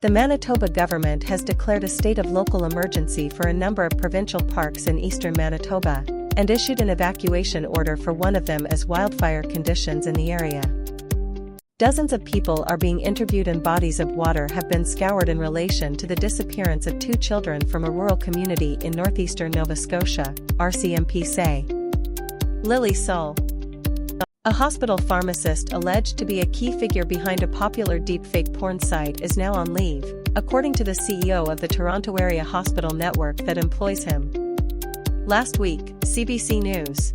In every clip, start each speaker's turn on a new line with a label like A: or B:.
A: The Manitoba government has declared a state of local emergency for a number of provincial parks in eastern Manitoba, and issued an evacuation order for one of them as wildfire conditions in the area. Dozens of people are being interviewed and bodies of water have been scoured in relation to the disappearance of 2 children from a rural community in northeastern Nova Scotia, RCMP say. Lily Sull, a hospital pharmacist alleged to be a key figure behind a popular deepfake porn site, is now on leave, according to the CEO of the Toronto Area Hospital Network that employs him. Last week, CBC News.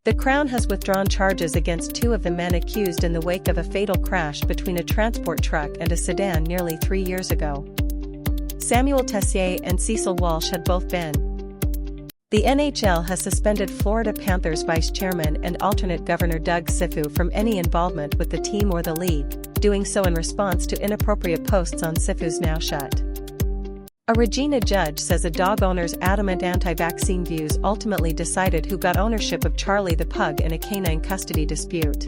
A: The Crown has withdrawn charges against 2 of the men accused in the wake of a fatal crash between a transport truck and a sedan nearly 3 years ago. Samuel Tessier and Cecil Walsh had both been. The NHL has suspended Florida Panthers vice chairman and alternate governor Doug Sifu from any involvement with the team or the league, doing so in response to inappropriate posts on Sifu's Now Shut. A Regina judge says a dog owner's adamant anti-vaccine views ultimately decided who got ownership of Charlie the pug in a canine custody dispute.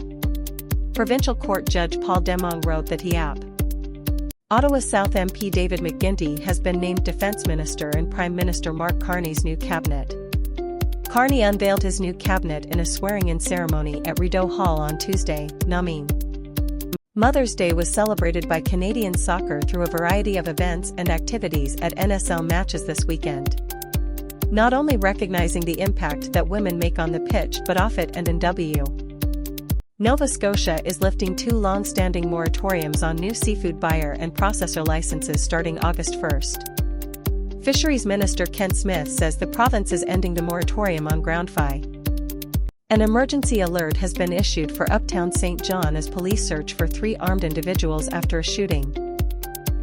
A: Provincial Court Judge Paul Demong wrote that he Ottawa South MP David McGuinty has been named Defence Minister in Prime Minister Mark Carney's new cabinet. Carney unveiled his new cabinet in a swearing-in ceremony at Rideau Hall on Tuesday, Nameen. Mother's Day was celebrated by Canadian soccer through a variety of events and activities at NSL matches this weekend. Not only recognizing the impact that women make on the pitch but off it and in Nova Scotia is lifting 2 long-standing moratoriums on new seafood buyer and processor licenses starting August 1. Fisheries Minister Ken Smith says the province is ending the moratorium on groundfly. An emergency alert has been issued for Uptown St. John as police search for 3 armed individuals after a shooting.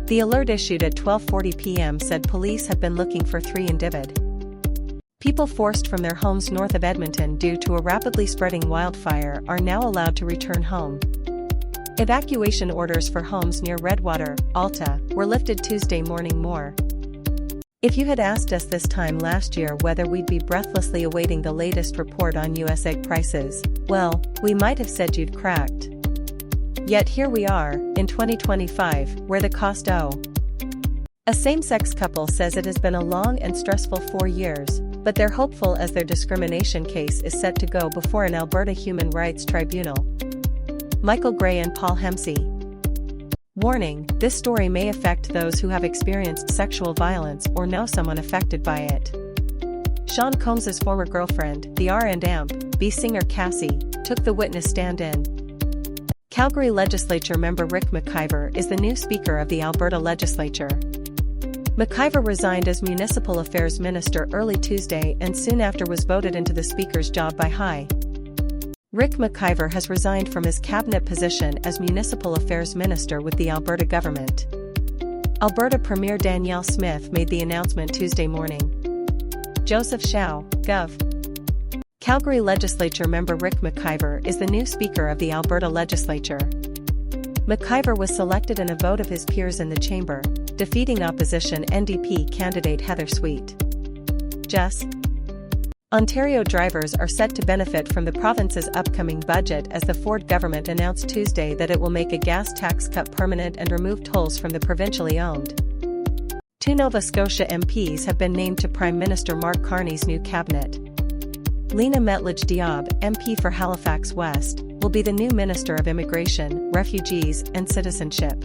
A: The alert issued at 12:40 p.m. said police have been looking for 3 individuals. People forced from their homes north of Edmonton due to a rapidly spreading wildfire are now allowed to return home. Evacuation orders for homes near Redwater, Alta, were lifted Tuesday morning. If you had asked us this time last year whether we'd be breathlessly awaiting the latest report on US egg prices, well, we might have said you'd cracked. Yet here we are, in 2025, where the cost A same-sex couple says it has been a long and stressful 4 years, but they're hopeful as their discrimination case is set to go before an Alberta Human Rights Tribunal. Michael Gray and Paul Hemsey. Warning, this story may affect those who have experienced sexual violence or know someone affected by it. Sean Combs's former girlfriend, the R&B singer Cassie, took the witness stand in. Calgary Legislature member Rick McIver is the new Speaker of the Alberta Legislature. McIver resigned as Municipal Affairs Minister early Tuesday and soon after was voted into the Speaker's job by High. Rick McIver has resigned from his cabinet position as Municipal Affairs Minister with the Alberta government. Alberta Premier Danielle Smith made the announcement Tuesday morning. Joseph Shao, Gov. Calgary Legislature member Rick McIver is the new Speaker of the Alberta Legislature. McIver was selected in a vote of his peers in the chamber, defeating opposition NDP candidate Heather Sweet. Ontario drivers are set to benefit from the province's upcoming budget as the Ford government announced Tuesday that it will make a gas tax cut permanent and remove tolls from the provincially owned. 2 Nova Scotia MPs have been named to Prime Minister Mark Carney's new cabinet. Lena Metlage Diab, MP for Halifax West, will be the new Minister of Immigration, Refugees, and Citizenship.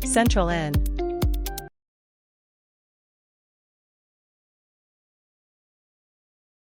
A: Central N.